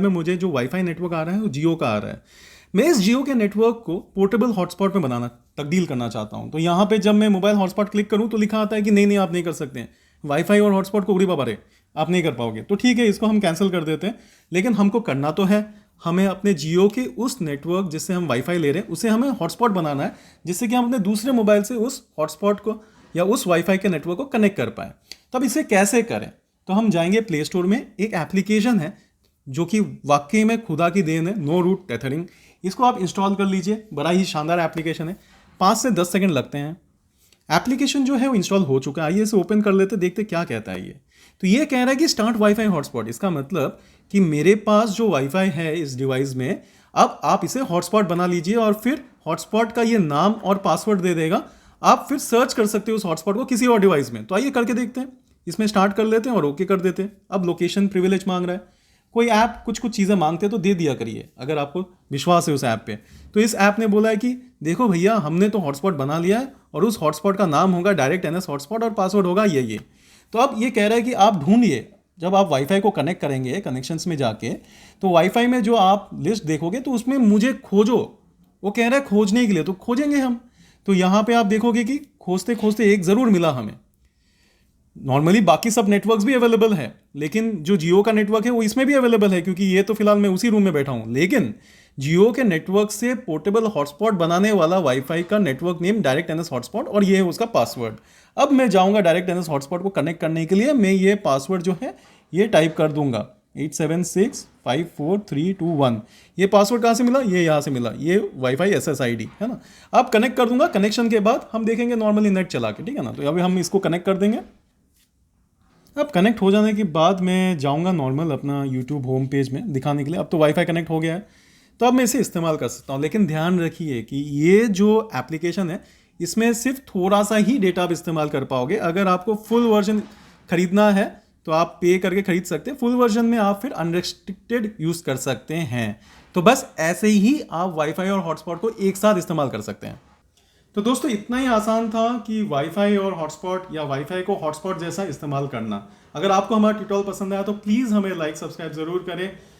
में मुझे जो वाईफाई नेटवर्क आ रहा है वो जियो का आ रहा है। मैं इस जियो के नेटवर्क को पोर्टेबल हॉटस्पॉट में बनाना तब्दील करना चाहता हूँ। तो यहाँ पे जब मैं मोबाइल हॉटस्पॉट क्लिक करूँ तो लिखा आता है कि नहीं नहीं आप नहीं कर सकते हैं, वाईफाई और हॉटस्पॉट को उड़ी बाबा रे, आप नहीं कर पाओगे। तो ठीक है, इसको हम कैंसिल कर देते हैं। लेकिन हमको करना तो है, हमें अपने जियो के उस नेटवर्क जिससे हम वाईफाई ले रहे हैं उसे हमें हॉटस्पॉट बनाना है, जिससे कि हम अपने दूसरे मोबाइल से उस हॉटस्पॉट को या उस वाईफाई के नेटवर्क को कनेक्ट कर पाएँ। तो अब इसे कैसे करें? तो हम जाएंगे प्ले स्टोर में, एक एप्लीकेशन है जो कि वाकई में खुदा की देन है, नो रूट टेथरिंग। इसको आप इंस्टॉल कर लीजिए, बड़ा ही शानदार एप्लीकेशन है, 5 से 10 सेकंड लगते हैं। एप्लीकेशन जो है वो इंस्टॉल हो चुका है। आइए इसे ओपन कर लेते, देखते क्या कहता है ये। तो ये कह रहा है कि स्टार्ट वाईफाई हॉटस्पॉट। इसका मतलब कि मेरे पास जो वाईफाई है इस डिवाइस में, अब आप इसे हॉटस्पॉट बना लीजिए और फिर हॉटस्पॉट का ये नाम और पासवर्ड दे देगा। आप फिर सर्च कर सकते हो उस हॉटस्पॉट को किसी और डिवाइस में। तो आइए करके देखते हैं। इसमें स्टार्ट कर लेते हैं और ओके कर देते हैं। अब लोकेशन प्रिविलेज मांग रहा है, कोई ऐप कुछ कुछ चीज़ें मांगते हैं तो दे दिया करिए अगर आपको विश्वास है उस ऐप पे। तो इस ऐप ने बोला है कि देखो भैया, हमने तो हॉटस्पॉट बना लिया है और उस हॉटस्पॉट का नाम होगा डायरेक्ट एनएस हॉटस्पॉट और पासवर्ड होगा ये। तो अब ये कह रहा है कि आप ढूंढिए, जब आप वाईफाई को कनेक्ट करेंगे कनेक्शंस में जाके, तो वाईफाई में जो आप लिस्ट देखोगे तो उसमें मुझे खोजो। वो कह रहा है खोजने के लिए, तो खोजेंगे हम। तो यहाँ पे आप देखोगे कि खोजते खोजते एक ज़रूर मिला हमें। नॉर्मली बाकी सब नेटवर्क्स भी अवेलेबल है, लेकिन जो जियो का नेटवर्क है वो इसमें भी अवेलेबल है, क्योंकि ये तो फिलहाल मैं उसी रूम में बैठा हूँ। लेकिन जियो के नेटवर्क से पोर्टेबल हॉटस्पॉट बनाने वाला वाईफाई का network name direct NS hotspot, और ये है उसका पासवर्ड। अब मैं जाऊंगा डायरेक्ट एनएस हॉटस्पॉट को कनेक्ट करने के लिए, मैं ये पासवर्ड जो है ये टाइप कर दूंगा, 87654321। ये पासवर्ड कहाँ से मिला? ये यहाँ से मिला, ये वाईफाई SSID है ना। अब कनेक्ट कर दूंगा। कनेक्शन के बाद हम देखेंगे नॉर्मली नेट चला के, ठीक है ना। तो अभी हम इसको कनेक्ट कर देंगे। अब कनेक्ट हो जाने के बाद मैं जाऊंगा नॉर्मल अपना यूट्यूब होम पेज में दिखाने के लिए। अब तो वाईफाई कनेक्ट हो गया है, तो अब मैं इसे इस्तेमाल कर सकता हूँ। लेकिन ध्यान रखिए कि ये जो एप्लीकेशन है इसमें सिर्फ थोड़ा सा ही डेटा आप इस्तेमाल कर पाओगे। अगर आपको फुल वर्जन खरीदना है तो आप पे करके खरीद सकते हैं। फुल वर्जन में आप फिर अनरिस्ट्रिक्टेड यूज़ कर सकते हैं। तो बस ऐसे ही आप वाईफाई और हॉटस्पॉट को एक साथ इस्तेमाल कर सकते हैं। तो दोस्तों इतना ही आसान था कि वाईफाई और हॉटस्पॉट या वाईफाई को हॉटस्पॉट जैसा इस्तेमाल करना। अगर आपको हमारा ट्यूटोरियल पसंद आया तो प्लीज़ हमें लाइक सब्सक्राइब ज़रूर करें।